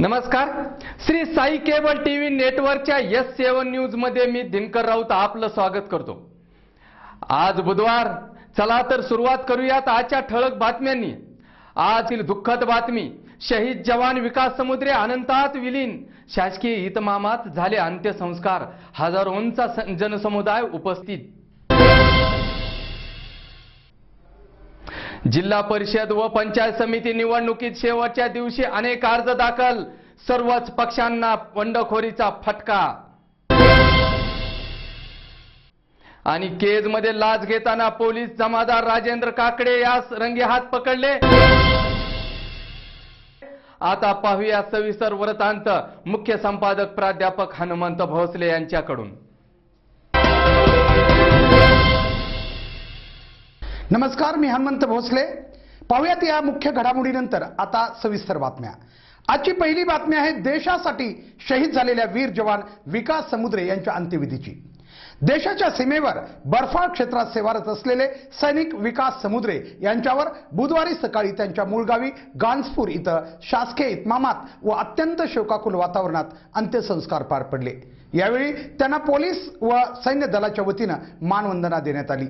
नमस्कार. Shri Sai cable TV नेटवर्कच्या S7 news मध्ये मी दिनकर राऊत आपलं स्वागत करतो. आज बुधवार. चला तर सुरुवात करूयात आजच्या ठळक बातम्यांनी. आजची दुःखद बातमी. शहीद जवान विकास समुद्रे अनंतात विलीन. शासकीय इतमामात झाले अंत्यसंस्कार. हजारोंचा जनसमुदाय उपस्थित. जिल्हा परिषद व पंचायत समिती निवडणुकीत शेवटच्या दिवशी अनेक अर्ज दाखल. सर्वच पक्षांना बंडखोरीचा फटका. आणि केजमध्ये लाच घेताना पोलीस जमादार राजेंद्र काकडे यास रंगेहात पकडले. आता पाहूया सविस्तर वृत्तांत मुख्य संपादक प्राध्यापक हनुमंत भोसले यांच्याकडून. नमस्कार, मी हनुमंत भोसले. पाहूयात या मुख्य घडामोडीनंतर आता सविस्तर बातम्या. आजची पहिली बातमी आहे देशासाठी शहीद झालेल्या वीर जवान विकास समुद्रे यांच्या अंत्यविधीची. देशाच्या सीमेवर बर्फाळ क्षेत्रात सेवारत असलेले सैनिक विकास समुद्रे यांच्यावर बुधवारी सकाळी त्यांच्या मूळ गावी गांजपूर इथं शासकीय इतमामात व अत्यंत शोकाकुल वातावरणात अंत्यसंस्कार पार पडले. यावेळी त्यांना पोलीस व सैन्य दलाच्या वतीनं मानवंदना देण्यात आली.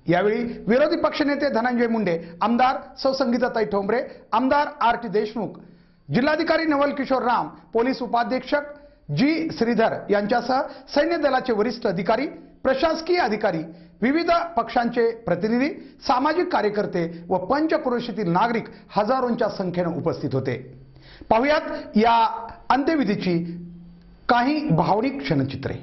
यावेळी विरोधी पक्षनेते धनंजय मुंडे, आमदार सौ संगीताताई ठोंबरे, आमदार R.T. देशमुख, जिल्हाधिकारी नवल किशोर राम, पोलीस उपाधीक्षक G. श्रीधर यांच्यासह सैन्य दलाचे वरिष्ठ अधिकारी, प्रशासकीय अधिकारी, विविध पक्षांचे प्रतिनिधी, सामाजिक कार्यकर्ते व पंचक्रोशीतील नागरिक हजारोंच्या संख्येने उपस्थित होते. पाहुयात या अंत्यविधीची काही भावनिक क्षणचित्रे.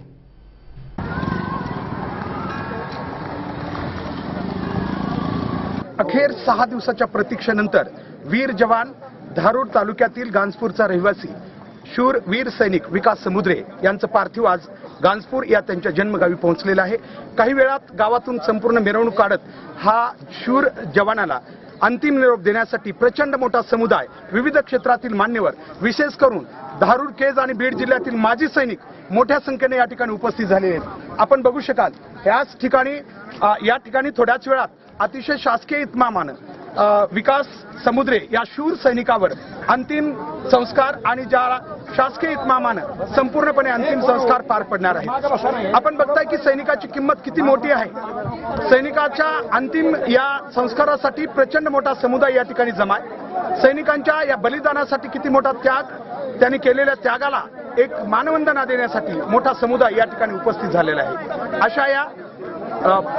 अखेर 6 दिवसाच्या प्रतीक्षेनंतर वीर जवान धारूर तालुक्यातील गांजपूरचा रहिवासी शूर वीर सैनिक विकास समुद्रे यांचं पार्थिव आज गांजपूर या त्यांच्या जन्मगावी पोहोचलेलं आहे. काही वेळात गावातून संपूर्ण मिरवणूक काढत हा शूर जवानाला अंतिम निरोप देण्यासाठी प्रचंड मोठा समुदाय, विविध क्षेत्रातील मान्यवर, विशेष करून धारूर, केज आणि बीड जिल्ह्यातील माजी सैनिक मोठ्या संख्येने या ठिकाणी उपस्थित झालेले आहेत. आपण बघू शकाल या ठिकाणी थोड्याच वेळात अतिशय शासकीय इतमामानं विकास समुद्रे या शूर सैनिकावर अंतिम संस्कार आणि ज्या शासकीय इतमामानं संपूर्णपणे अंतिम संस्कार पार पडणार आहे. आपण बघताय की सैनिकाची किंमत किती मोठी आहे. सैनिकाच्या अंतिम या संस्कारासाठी प्रचंड मोठा समुदाय या ठिकाणी जमा आहे. सैनिकांच्या या बलिदानासाठी किती मोठा त्याग, त्यांनी केलेल्या त्यागाला एक मानवंदना देण्यासाठी मोठा समुदाय या ठिकाणी उपस्थित झालेला आहे. अशा या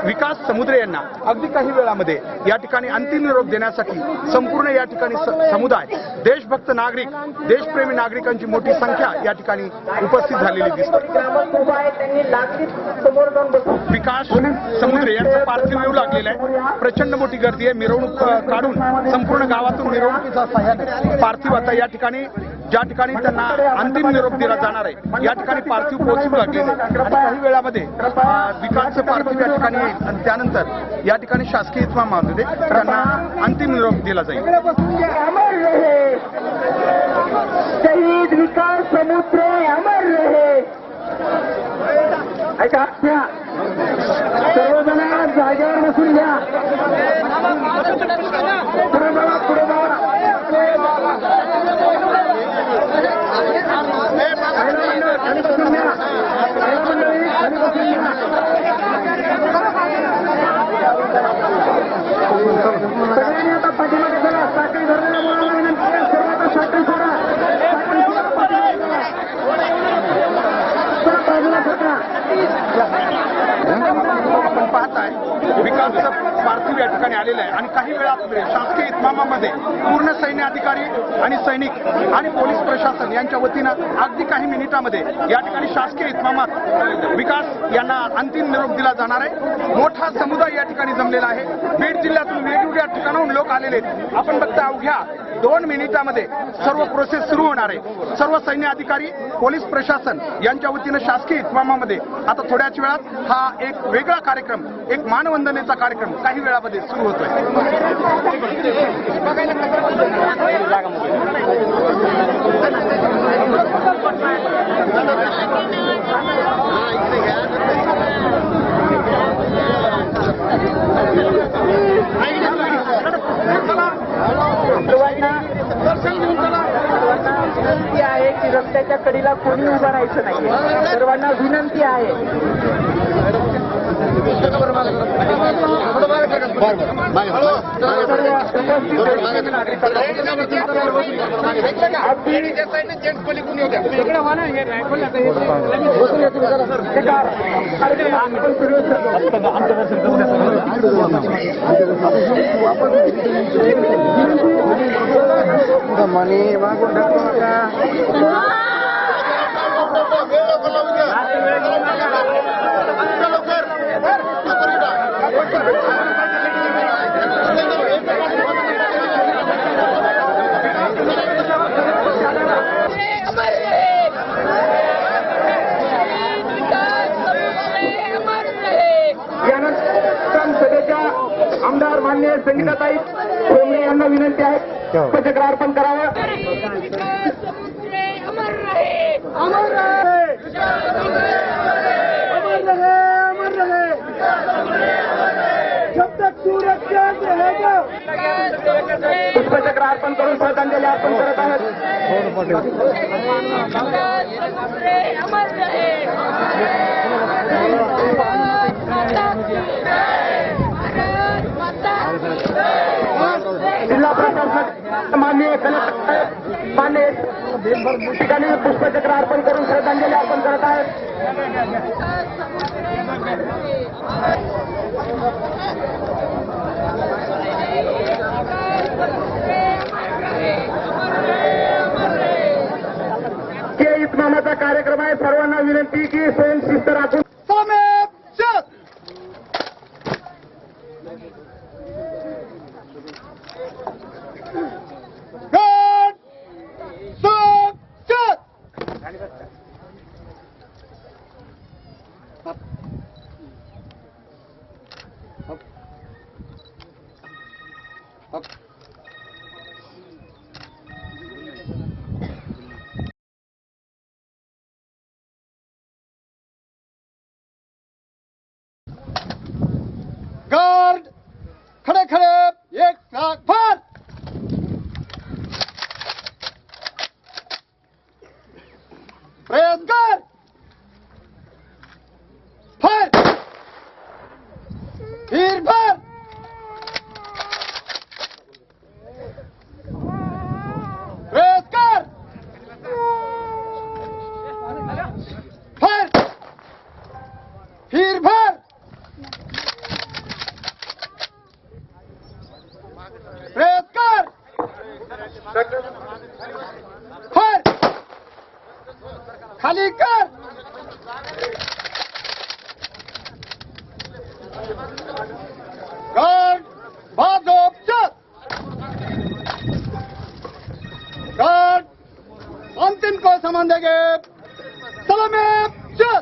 विकास समुद्रे यांना अगदी काही वेळामध्ये या ठिकाणी अंतिम निरोप देण्यासाठी संपूर्ण या ठिकाणी समुदाय, देशभक्त नागरिक, देशप्रेमी नागरिकांची मोठी संख्या या ठिकाणी उपस्थित झालेली दिसते. विकास समुद्रे यांचं पार्थिव येऊ लागलेलं आहे. प्रचंड मोठी गर्दी आहे. मिरवणूक काढून संपूर्ण गावातून मिरवणुकीचा सहाय्य पार्थिव आता या ठिकाणी ज्या ठिकाणी त्यांना अंतिम निरोप दिला जाणार आहे या ठिकाणी पार्थिव पोहोचू लागलेले. काही वेळामध्ये विकासचं पार्थिव या ठिकाणी येईल आणि त्यानंतर या ठिकाणी शासकीय इतमामामध्ये त्यांना अंतिम निरोप दिला जाईल. शहीद विकास समुद्रे अमर रहे. ऐका, सर्वजण जागेवर बसून घ्या. पुढे बघा, पुढे बघा. सगळ्यांनी आता पाठीमागे चला. साखळी धरलेला बोलायला विनंती आहे. सर्वांना साखळी सोडा. बाजूला सोडा. आपण पाहताय विकासचं पार्थिव या ठिकाणी आलेलं आहे आणि काही वेळात शासकीय इतमामामध्ये पूर्ण सैन्य अधिकारी आणि सैनिक आणि पोलीस प्रशासन यांच्या वतीनं अगदी काही मिनिटांमध्ये या ठिकाणी शासकीय इतमामात विकास यांना अंतिम निरोप दिला जाणार आहे. मोठा समुदाय या ठिकाणी जमलेला आहे. बीड जिल्ह्यातून वेगवेगळ्या ठिकाणाहून लोक आलेले आहेत. आपण बघता अवघ्या 2 मिनिटांमध्ये सर्व प्रोसेस सुरू होणार आहे. सर्व सैन्य अधिकारी, पोलीस प्रशासन यांच्या वतीनं शासकीय इतमामामध्ये आता थोड्याच वेळात हा एक वेगळा कार्यक्रम, एक मानवंदनेचा कार्यक्रम काही वेळामध्ये सुरू होतोय. विनंती आहे रस्त्याच्या कडेला कोणी उभं राहायचं नाही. सर्वांना विनंती आहे. मनी मागून टाकू नका. सभेच्या आमदार मान्य संगीताताई सोमणे यांना विनंती आहे पुष्पचक्र अर्पण करावं. अमर रहे अमर रहे अमर रहे जब तक सूरज चांद रहेगा. पुष्पचक्र अर्पण करून श्रद्धांजली अर्पण करत आहेत. अमर रहे जिल्हा प्रशासक माननीय कलेक्टर मान्य ठिकाणी पुष्पचक्र अर्पण करून श्रद्धांजली अर्पण करत आहेत. के इतमामाचा कार्यक्रम आहे. सर्वांना विनंती की स्वयंशिस्त राखून गार्ड खड़े खड़े एक साथ फायर. प्रयास कर फायर. फिर फायर. प्रयास कर फायर. फिर फायर. प्रयास कर फायर. खाली कर. गार्ड बाजू चल. गार्ड अंतिम को सामान देंगे. सलामी चल.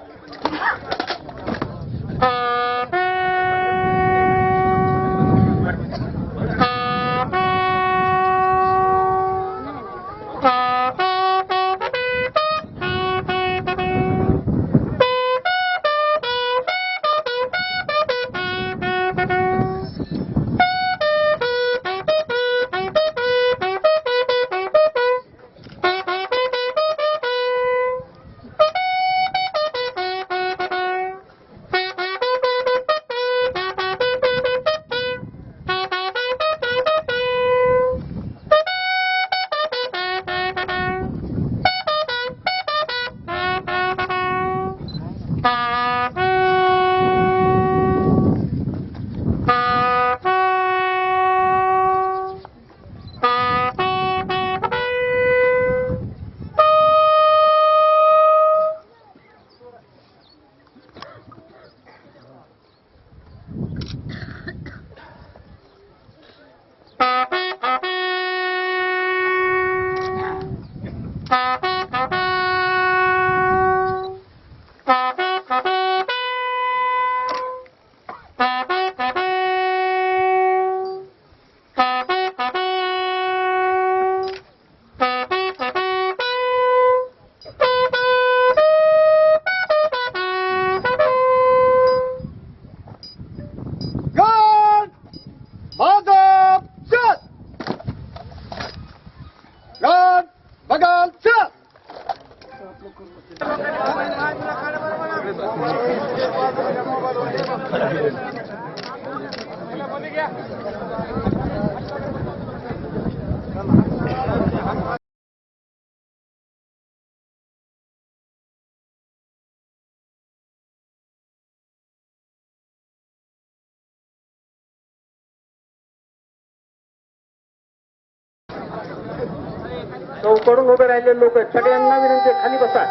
चौकडून उभे राहिलेले लोक सगळ्यांना विनंती आहे, खाली बसा.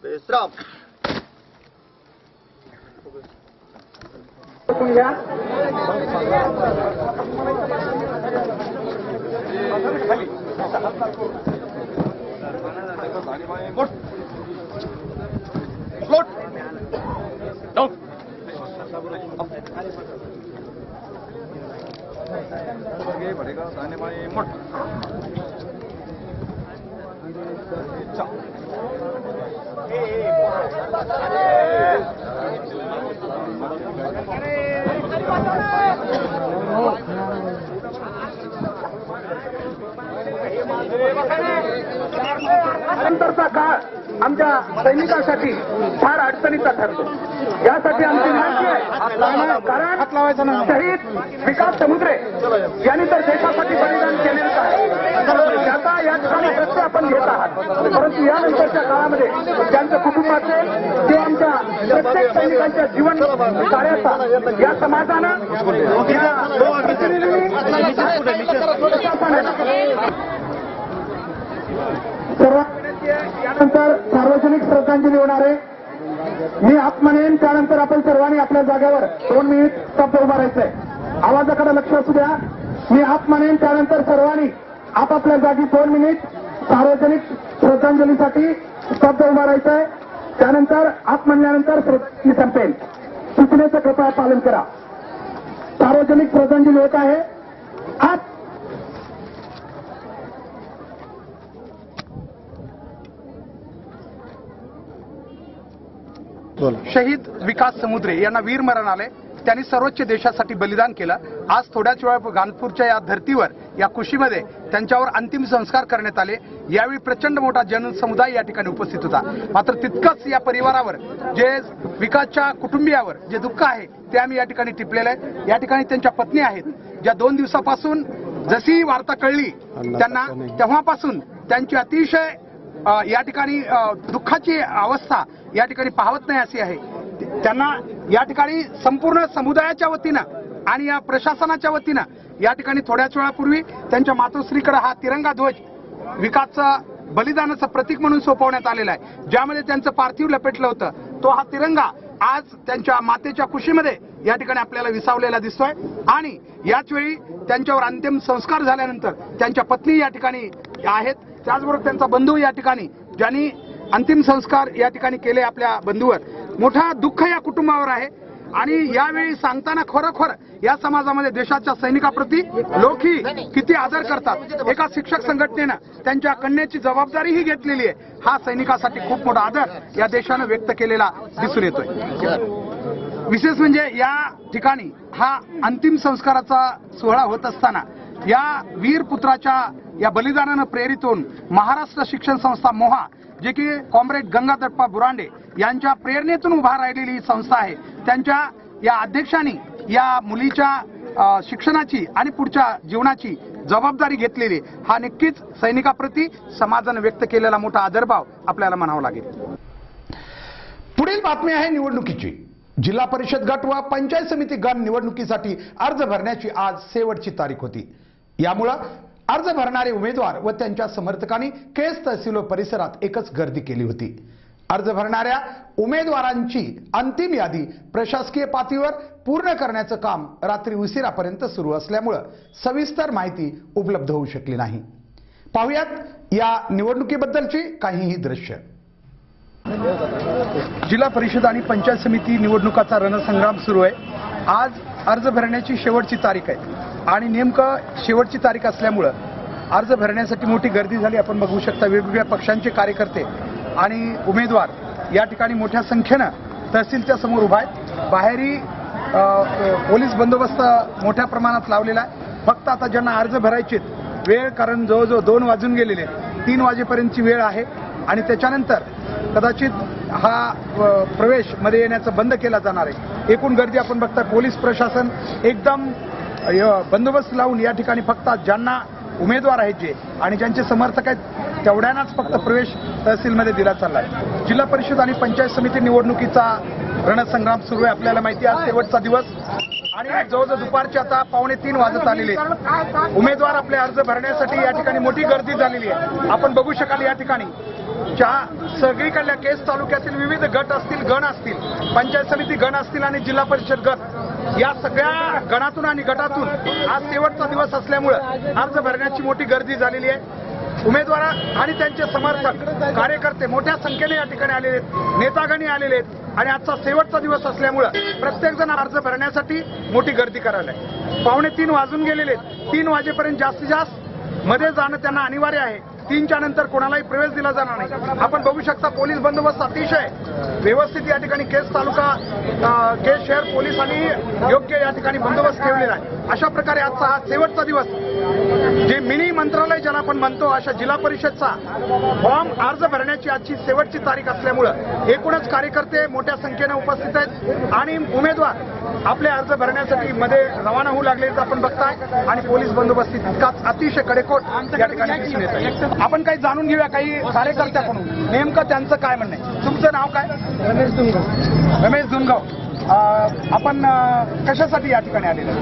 विश्राम. नंतरचा काळ आमच्या सैनिकांसाठी फार अडचणीचा ठरतो. यासाठी आमची विनंती आहे, कारण शहीद विकास समुद्रे यांनी तर देशासाठी बलिदान केलेलं आहे. त्याचा या ठिकाणी प्रश्न आपण घेत आहात, परंतु यानंतरच्या काळामध्ये त्यांच्या कुटुंबाचे किंवा आमच्या प्रत्येक सैनिकांच्या जीवन कार्याचा या समाजानं यानंतर सार्वजनिक श्रद्धांजली होणार आहे. मी आप म्हणेन, त्यानंतर आपण सर्वांनी आपल्या जागेवर 2 मिनिट स्तब्ध उभा राहायचंय. आवाजाकडे लक्ष असू द्या. मी आप म्हणेन, त्यानंतर सर्वांनी आपापल्या जागी 2 मिनिट सार्वजनिक श्रद्धांजलीसाठी स्तब्ध उभा राहायचंय. त्यानंतर आप म्हणल्यानंतर श्रद्धांजली संपेल. सूचनेचं कृपया पालन करा. सार्वजनिक श्रद्धांजली होत आहे. आप शहीद विकास समुद्रे यांना वीरमरण आले. त्यांनी सर्वोच्च देशासाठी बलिदान केलं. आज थोड्याच वेळा गाणपूरच्या या धर्तीवर या कुशीमध्ये त्यांच्यावर अंतिम संस्कार करण्यात आले. यावेळी प्रचंड मोठा जनसमुदाय या ठिकाणी उपस्थित होता. मात्र तितकंच या परिवारावर, जे विकासच्या कुटुंबियावर जे दुःख आहे ते आम्ही या ठिकाणी टिपलेलं आहे. या ठिकाणी त्यांच्या पत्नी आहेत, ज्या 2 दिवसापासून जशी वार्ता कळली त्यांना तेव्हापासून त्यांची अतिशय या ठिकाणी दुःखाची अवस्था या ठिकाणी पाहत नाही अशी आहे. त्यांना या ठिकाणी संपूर्ण समुदायाच्या वतीनं आणि या प्रशासनाच्या वतीनं या ठिकाणी थोड्याच वेळापूर्वी त्यांच्या मातोश्रीकडे हा तिरंगा ध्वज विकासचं बलिदानाचं प्रतीक म्हणून सोपवण्यात आलेला आहे, ज्यामध्ये त्यांचं पार्थिव लपेटलं होतं. तो हा तिरंगा आज त्यांच्या मातेच्या कुशीमध्ये या ठिकाणी आपल्याला विसावलेला दिसतोय. आणि याच वेळी त्यांच्यावर अंतिम संस्कार झाल्यानंतर त्यांच्या पत्नी या ठिकाणी आहेत, त्याचबरोबर त्यांचा बंधू या ठिकाणी, ज्यांनी अंतिम संस्कार या ठिकाणी केले आपल्या बंधूवर. मोठा दुःख या कुटुंबावर आहे. आणि यावेळी सांगताना खरोखर या समाजामध्ये देशाच्या सैनिकाप्रती लोकही किती आदर करतात. एका शिक्षक संघटनेनं त्यांच्या कन्येची जबाबदारीही घेतलेली आहे. हा सैनिकासाठी खूप मोठा आदर या देशानं व्यक्त केलेला दिसून येतोय. विशेष म्हणजे या ठिकाणी हा अंतिम संस्काराचा सोहळा होत असताना या वीर पुत्राच्या या बलिदानानं प्रेरित होऊन महाराष्ट्र शिक्षण संस्था मोहा, जे की कॉम्रेड गंगाधरप्पा बुरांडे यांच्या प्रेरणेतून उभा राहिलेली ही संस्था आहे, त्यांच्या या अध्यक्षांनी या मुलीच्या शिक्षणाची आणि पुढच्या जीवनाची जबाबदारी घेतलेली. हा नक्कीच सैनिकाप्रती समाजानं व्यक्त केलेला मोठा आदरभाव आपल्याला म्हणावा लागेल. पुढील बातमी आहे निवडणुकीची. जिल्हा परिषद गट व पंचायत समिती गण निवडणुकीसाठी अर्ज भरण्याची आज शेवटची तारीख होती. यामुळं अर्ज भरणारे उमेदवार व त्यांच्या समर्थकांनी केस तहसील व परिसरात एकच गर्दी केली होती. अर्ज भरणाऱ्या उमेदवारांची अंतिम यादी प्रशासकीय पातळीवर पूर्ण करण्याचं काम रात्री उशिरापर्यंत सुरू असल्यामुळे सविस्तर माहिती उपलब्ध होऊ शकली नाही. पाहुयात या निवडणुकीबद्दलची काहीही दृश्य. जिल्हा परिषद आणि पंचायत समिती निवडणुकाचा रणसंग्राम सुरू आहे. आज अर्ज भरण्याची शेवटची तारीख आहे आणि नेमकं शेवटची तारीख असल्यामुळं अर्ज भरण्यासाठी मोठी गर्दी झाली. आपण बघू शकता वेगवेगळ्या पक्षांचे कार्यकर्ते आणि उमेदवार या ठिकाणी मोठ्या संख्येनं तहसीलच्या समोर उभा आहेत. बाहेरही पोलीस बंदोबस्त मोठ्या प्रमाणात लावलेला आहे. फक्त आता ज्यांना अर्ज भरायचे वेळ, कारण जवळजवळ 2 वाजून गेलेले, 3 वाजेपर्यंतची वेळ आहे आणि त्याच्यानंतर कदाचित हा प्रवेश मध्ये येण्याचं बंद केला जाणार आहे. एकूण गर्दी आपण बघता पोलीस प्रशासन एकदम बंदोबस्त लावून या ठिकाणी फक्त ज्यांना उमेदवार आहेत जे आणि ज्यांचे समर्थक आहेत तेवढ्यांनाच फक्त प्रवेश तहसीलमध्ये दिला चालला आहे. जिल्हा परिषद आणि पंचायत समिती निवडणुकीचा रणसंग्राम सुरू आहे. आपल्याला माहिती आहे आज शेवटचा दिवस आणि जवळजवळ दुपारचे आता 2:45 वाजत आलेले. उमेदवार आपले अर्ज भरण्यासाठी या ठिकाणी मोठी गर्दी झालेली आहे. आपण बघू शकाल या ठिकाणी सगळीकडल्या केस तालुक्यातील विविध गट असतील, गण असतील, पंचायत समिती गण असतील आणि जिल्हा परिषद गट, या सगळ्या गणातून आणि गटातून आज शेवटचा दिवस असल्यामुळे अर्ज भरण्याची मोठी गर्दी झालेली आहे. उमेदवार आणि त्यांचे समर्थक कार्यकर्ते मोठ्या संख्येने या ठिकाणी आलेले आहेत, नेतागणी आलेले आहेत आणि आजचा शेवटचा दिवस असल्यामुळे प्रत्येक जण अर्ज भरण्यासाठी मोठी गर्दी करायला आहे. 2:45 वाजून गेलेले आहेत. 3 वाजेपर्यंत जास्तीत जास्त मध्ये जाणं त्यांना अनिवार्य आहे. 3च्या नंतर कोणालाही प्रवेश दिला जाणार नाही. आपण बघू शकता पोलीस बंदोबस्त अतिशय व्यवस्थित या ठिकाणी केस तालुका, केस शहर पोलिसांनी योग्य या ठिकाणी बंदोबस्त ठेवलेला आहे. अशा प्रकारे आजचा हा शेवटचा दिवस, जे मिनी मंत्रालय ज्याला आपण म्हणतो, अशा जिल्हा परिषदचा फॉर्म अर्ज भरण्याची आजची शेवटची तारीख असल्यामुळं एकूणच कार्यकर्ते मोठ्या संख्येने उपस्थित आहेत आणि उमेदवार आपले अर्ज भरण्यासाठी मध्ये रवाना होऊ लागले आपण बघताय आणि पोलीस बंदोबस्त तितकाच अतिशय कडेकोट या ठिकाणी दिसून येत आहे. आपण काही जाणून घेऊया काही कार्यकर्त्याकडून नेमकं त्यांचं काय म्हणणं आहे. तुमचं नाव काय? रमेश धुनगाव. आपण कशासाठी या ठिकाणी आलेले?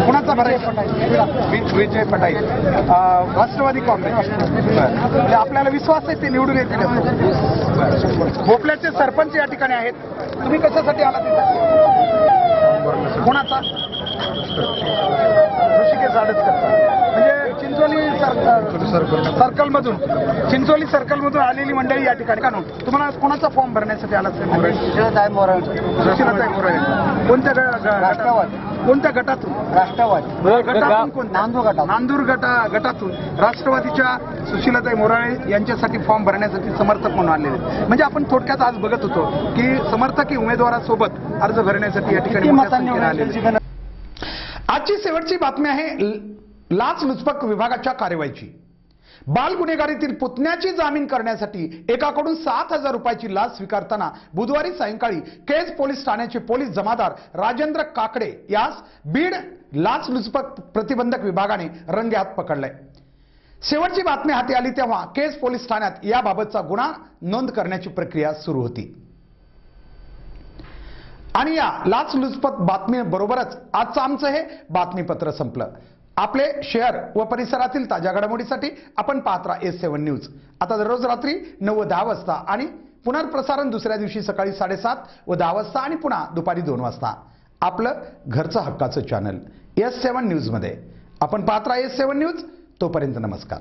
कुणाचा भरायचा? विजय पटाई, राष्ट्रवादी काँग्रेस. आपल्याला विश्वास आहे ते निवडून येतील. भोपळ्याचे सरपंच या ठिकाणी आहेत. तुम्ही कशासाठी आला तिथं? कोणाचा? ऋषिकेश आडसकर. म्हणजे चिंचोली सर्कलमधून आलेली मंडळी या ठिकाणी. कानून तुम्हाला कोणाचा फॉर्म भरण्यासाठी आला? कोणत्या कोणत्या गटातून? राष्ट्रवादी गटातून कोणत्या? नांदूर गटात. नांदूर गटातून राष्ट्रवादीच्या सुशीलाताई मोराळे यांच्यासाठी फॉर्म भरण्यासाठी समर्थक म्हणून आलेले आहेत. म्हणजे आपण थोडक्यात आज बघत होतो की समर्थकी उमेदवारासोबत अर्ज भरण्यासाठी या ठिकाणी मोठ्या संख्येने आलेले आहेत. आजची शेवटची बातमी आहे लाचलुचपत विभागाच्या कार्यवाहीची. बाल गुन्हेगारीतील पुतण्याची जामीन करण्यासाठी एकाकडून 7,000 रुपयाची लाच स्वीकारताना बुधवारी सायंकाळी केज पोलीस ठाण्याचे पोलीस जमादार राजेंद्र काकडे यास बीड लाचलुचपत प्रतिबंधक विभागाने रंगेहात पकडलाय. शेवटची बातमी हाती आली तेव्हा केज पोलीस ठाण्यात याबाबतचा गुन्हा नोंद करण्याची प्रक्रिया सुरू होती. आणि या लाचलुचपत बातमीबरोबरच आजचं आमचं हे बातमीपत्र संपलं. आपले शहर व परिसरातील ताज्या घडामोडीसाठी आपण पाहत राहा S7 न्यूज. आता दररोज रात्री 9 व 10 वाजता आणि पुनर्प्रसारण दुसऱ्या दिवशी सकाळी 7:30 व 10 वाजता आणि पुन्हा दुपारी 2 वाजता. आपलं घरचं हक्काचं चॅनल S7 न्यूज मध्ये आपण पाहत राहा S7 न्यूज. तोपर्यंत नमस्कार.